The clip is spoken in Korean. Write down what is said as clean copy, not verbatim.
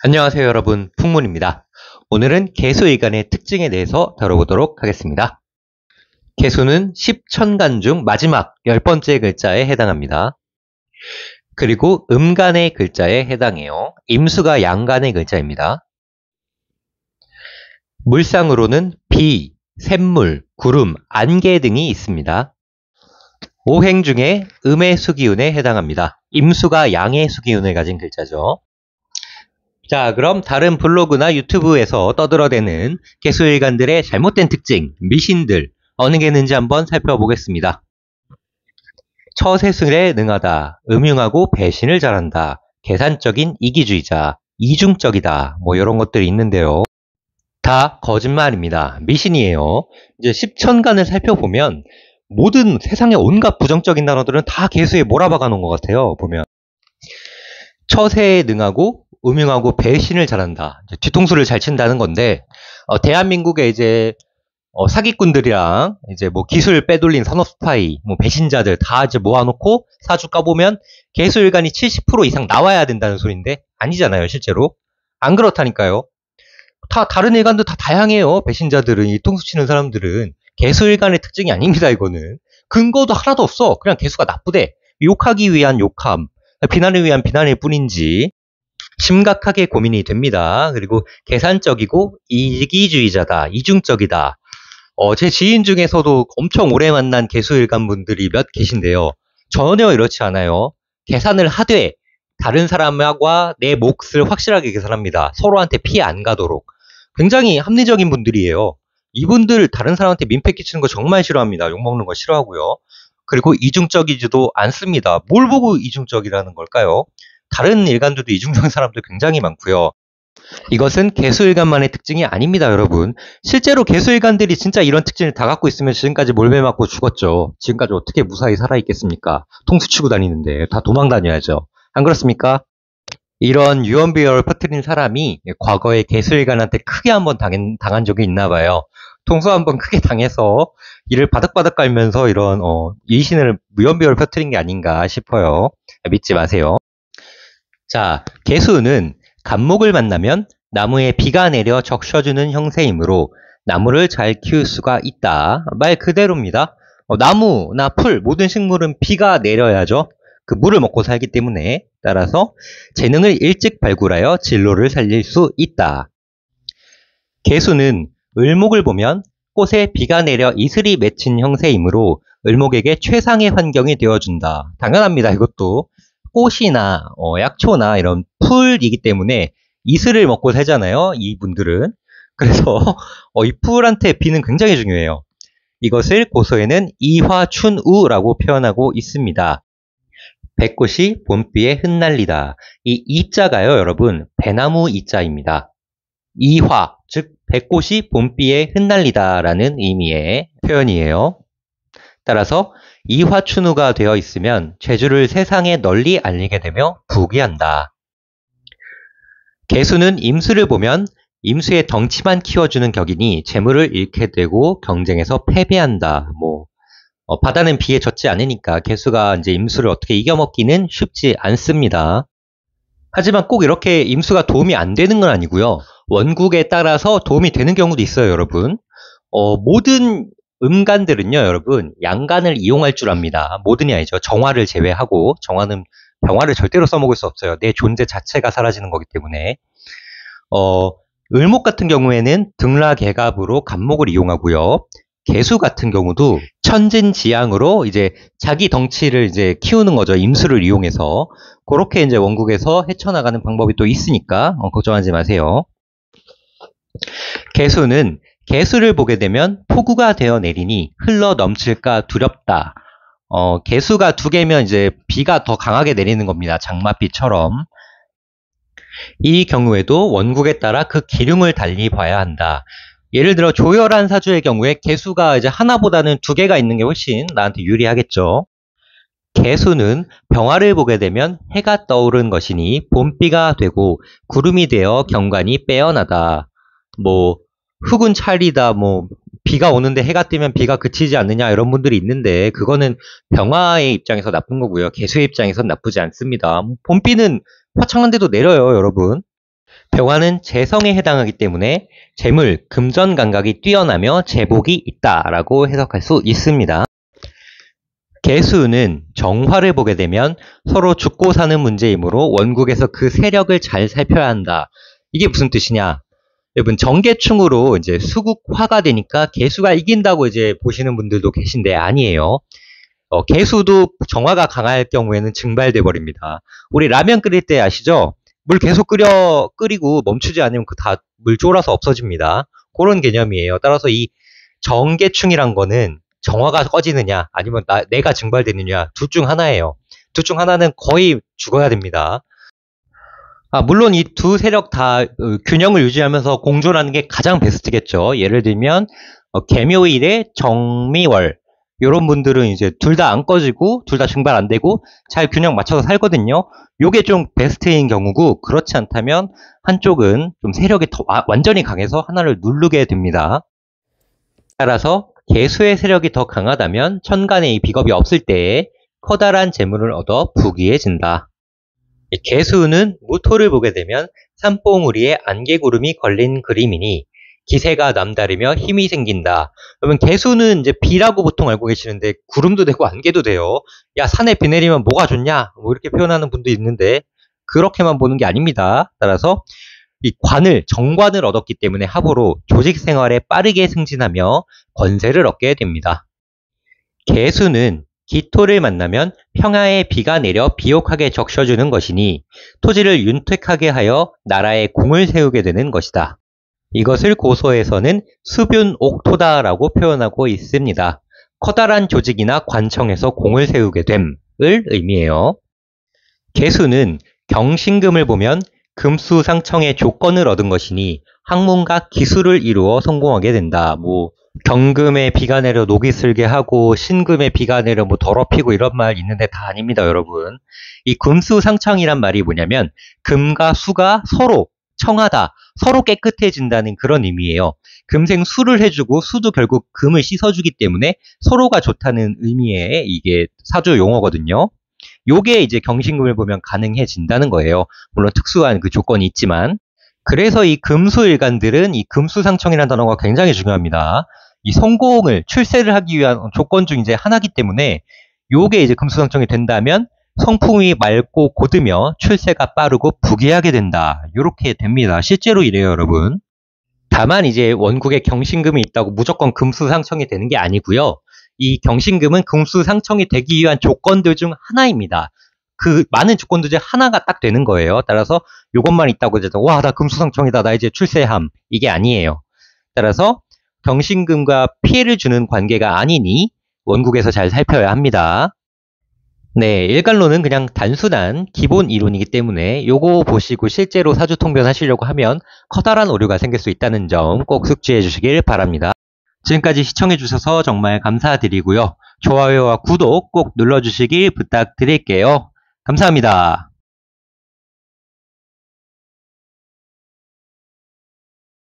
안녕하세요 여러분, 풍문입니다. 오늘은 개수일간의 특징에 대해서 다뤄보도록 하겠습니다. 개수는 10천간 중 마지막 10번째 글자에 해당합니다. 그리고 음간의 글자에 해당해요. 임수가 양간의 글자입니다. 물상으로는 비, 샘물, 구름, 안개 등이 있습니다. 오행 중에 음의 수기운에 해당합니다. 임수가 양의 수기운을 가진 글자죠. 자, 그럼 다른 블로그나 유튜브에서 떠들어대는 개수일간들의 잘못된 특징, 미신들 어느 게 있는지 한번 살펴보겠습니다. 처세술에 능하다, 음흉하고 배신을 잘한다, 계산적인 이기주의자, 이중적이다, 뭐 이런 것들이 있는데요. 다 거짓말입니다. 미신이에요. 이제 십천간을 살펴보면 모든 세상의 온갖 부정적인 단어들은 다 개수에 몰아박아 놓은 것 같아요. 보면 처세에 능하고 음흉하고 배신을 잘한다. 뒤통수를 잘 친다는 건데, 대한민국의 이제 사기꾼들이랑 이제 뭐 기술 빼돌린 산업 스파이, 뭐 배신자들 다 이제 모아놓고 사주 까보면 개수일간이 70% 이상 나와야 된다는 소리인데 아니잖아요, 실제로. 안 그렇다니까요. 다 다른 일간도 다 다양해요. 배신자들은, 이 통수 치는 사람들은. 개수일간의 특징이 아닙니다, 이거는. 근거도 하나도 없어. 그냥 개수가 나쁘대. 욕하기 위한 욕함, 비난을 위한 비난일 뿐인지. 심각하게 고민이 됩니다. 그리고 계산적이고 이기주의자다, 이중적이다. 제 지인 중에서도 엄청 오래 만난 개수일간 분들이 몇 계신데요. 전혀 이렇지 않아요. 계산을 하되 다른 사람과 내 몫을 확실하게 계산합니다. 서로한테 피해 안 가도록. 굉장히 합리적인 분들이에요. 이분들 다른 사람한테 민폐 끼치는 거 정말 싫어합니다. 욕먹는 거 싫어하고요. 그리고 이중적이지도 않습니다. 뭘 보고 이중적이라는 걸까요? 다른 일간들도 이중적인 사람들 굉장히 많고요. 이것은 개수일간만의 특징이 아닙니다, 여러분. 실제로 개수일간들이 진짜 이런 특징을 다 갖고 있으면 지금까지 몰매 맞고 죽었죠. 지금까지 어떻게 무사히 살아있겠습니까? 통수 치고 다니는데 다 도망 다녀야죠. 안 그렇습니까? 이런 유언비어를 퍼뜨린 사람이 과거에 개수일간한테 크게 한번 당한 적이 있나 봐요. 통수 한번 크게 당해서 이를 바득바득 깔면서 이런 이신을 유언비어를 퍼뜨린 게 아닌가 싶어요. 믿지 마세요. 자, 개수는 간목을 만나면 나무에 비가 내려 적셔주는 형세이므로 나무를 잘 키울 수가 있다. 말 그대로입니다. 나무나 풀, 모든 식물은 비가 내려야죠. 그 물을 먹고 살기 때문에. 따라서 재능을 일찍 발굴하여 진로를 살릴 수 있다. 개수는 을목을 보면 꽃에 비가 내려 이슬이 맺힌 형세이므로 을목에게 최상의 환경이 되어준다. 당연합니다. 이것도. 꽃이나 약초나 이런 풀이기 때문에 이슬을 먹고 살잖아요. 이분들은. 그래서 이 풀한테 비는 굉장히 중요해요. 이것을 고서에는 이화춘우라고 표현하고 있습니다. 백꽃이 봄비에 흩날리다. 이 이자가요, 여러분, 배나무 이자입니다. 이화, 즉 백꽃이 봄비에 흩날리다라는 의미의 표현이에요. 따라서 이화춘우가 되어 있으면 재주를 세상에 널리 알리게 되며 부귀한다. 개수는 임수를 보면 임수의 덩치만 키워주는 격이니 재물을 잃게 되고 경쟁에서 패배한다. 바다는 비에 젖지 않으니까 개수가 이제 임수를 어떻게 이겨먹기는 쉽지 않습니다. 하지만 꼭 이렇게 임수가 도움이 안 되는 건 아니고요. 원국에 따라서 도움이 되는 경우도 있어요, 여러분. 모든 음간들은요, 여러분, 양간을 이용할 줄 압니다. 모든이 아니죠. 정화를 제외하고, 정화는 병화를 절대로 써먹을 수 없어요. 내 존재 자체가 사라지는 거기 때문에. 을목 같은 경우에는 등라개갑으로 간목을 이용하고요. 개수 같은 경우도 천진지양으로 이제 자기 덩치를 이제 키우는 거죠. 임수를 이용해서. 그렇게 이제 원국에서 헤쳐나가는 방법이 또 있으니까, 걱정하지 마세요. 개수는 개수를 보게 되면 폭우가 되어 내리니 흘러 넘칠까 두렵다. 개수가 두 개면 이제 비가 더 강하게 내리는 겁니다. 장맛비처럼. 이 경우에도 원국에 따라 그 기륭을 달리 봐야 한다. 예를 들어 조열한 사주의 경우에 개수가 이제 하나보다는 두 개가 있는 게 훨씬 나한테 유리하겠죠. 개수는 병화를 보게 되면 해가 떠오른 것이니 봄비가 되고 구름이 되어 경관이 빼어나다. 흙은 찰이다. 비가 오는데 해가 뜨면 비가 그치지 않느냐 이런 분들이 있는데 그거는 병화의 입장에서 나쁜 거고요. 개수의 입장에선 나쁘지 않습니다. 봄비는 화창한데도 내려요, 여러분. 병화는 재성에 해당하기 때문에 재물, 금전 감각이 뛰어나며 재복이 있다라고 해석할 수 있습니다. 개수는 정화를 보게 되면 서로 죽고 사는 문제이므로 원국에서 그 세력을 잘 살펴야 한다. 이게 무슨 뜻이냐? 여러분 정계충으로 이제 수국화가 되니까 개수가 이긴다고 이제 보시는 분들도 계신데 아니에요. 개수도 정화가 강할 경우에는 증발돼 버립니다. 우리 라면 끓일 때 아시죠? 물 계속 끓이고 멈추지 않으면 그 다 물 쫄아서 없어집니다. 그런 개념이에요. 따라서 이 정계충이란 거는 정화가 꺼지느냐 아니면 내가 증발되느냐 둘 중 하나예요. 둘 중 하나는 거의 죽어야 됩니다. 물론 이 두 세력 다 균형을 유지하면서 공존하는 게 가장 베스트겠죠. 예를 들면 개묘일에 정미월 이런 분들은 이제 둘 다 안 꺼지고 둘 다 증발 안 되고 잘 균형 맞춰서 살거든요. 요게 좀 베스트인 경우고 그렇지 않다면 한쪽은 좀 세력이 더 완전히 강해서 하나를 누르게 됩니다. 따라서 개수의 세력이 더 강하다면 천간에 이 비겁이 없을 때에 커다란 재물을 얻어 부귀해진다. 개수는 무토를 보게 되면 산봉우리에 안개구름이 걸린 그림이니 기세가 남다르며 힘이 생긴다. 그러면 개수는 이제 비라고 보통 알고 계시는데 구름도 되고 안개도 돼요. 야, 산에 비 내리면 뭐가 좋냐? 뭐 이렇게 표현하는 분도 있는데 그렇게만 보는 게 아닙니다. 따라서 이 정관을 얻었기 때문에 합으로 조직 생활에 빠르게 승진하며 권세를 얻게 됩니다. 개수는 기토를 만나면 평야에 비가 내려 비옥하게 적셔주는 것이니 토지를 윤택하게 하여 나라에 공을 세우게 되는 것이다. 이것을 고서에서는 수뷴옥토다라고 표현하고 있습니다. 커다란 조직이나 관청에서 공을 세우게 됨을 의미해요. 개수는 경신금을 보면 금수상청의 조건을 얻은 것이니 학문과 기술을 이루어 성공하게 된다. 경금에 비가 내려 녹이 슬게 하고 신금에 비가 내려 더럽히고 이런 말 있는데 다 아닙니다, 여러분. 이 금수상청이란 말이 뭐냐면 금과 수가 서로 청하다, 서로 깨끗해진다는 그런 의미예요. 금생 수를 해주고 수도 결국 금을 씻어주기 때문에 서로가 좋다는 의미의 이게 사주 용어거든요. 요게 이제 경신금을 보면 가능해진다는 거예요. 물론 특수한 그 조건이 있지만. 그래서 이 금수일간들은 이 금수상청이라는 단어가 굉장히 중요합니다. 이 성공을, 출세를 하기 위한 조건 중 이제 하나이기 때문에 요게 이제 금수상청이 된다면 성품이 맑고 고드며 출세가 빠르고 부귀하게 된다. 이렇게 됩니다. 실제로 이래요, 여러분. 다만 이제 원국에 경신금이 있다고 무조건 금수상청이 되는 게 아니고요. 이 경신금은 금수상청이 되기 위한 조건들 중 하나입니다. 그 많은 조건들 중에 하나가 딱 되는 거예요. 따라서 이것만 있다고 이제 와, 나 금수상청이다, 나 이제 출세함, 이게 아니에요. 따라서 경신금과 피해를 주는 관계가 아니니 원국에서 잘 살펴야 합니다. 네, 일간론은 그냥 단순한 기본 이론이기 때문에 요거 보시고 실제로 사주통변 하시려고 하면 커다란 오류가 생길 수 있다는 점 꼭 숙지해 주시길 바랍니다. 지금까지 시청해 주셔서 정말 감사드리고요. 좋아요와 구독 꼭 눌러주시길 부탁드릴게요. 감사합니다.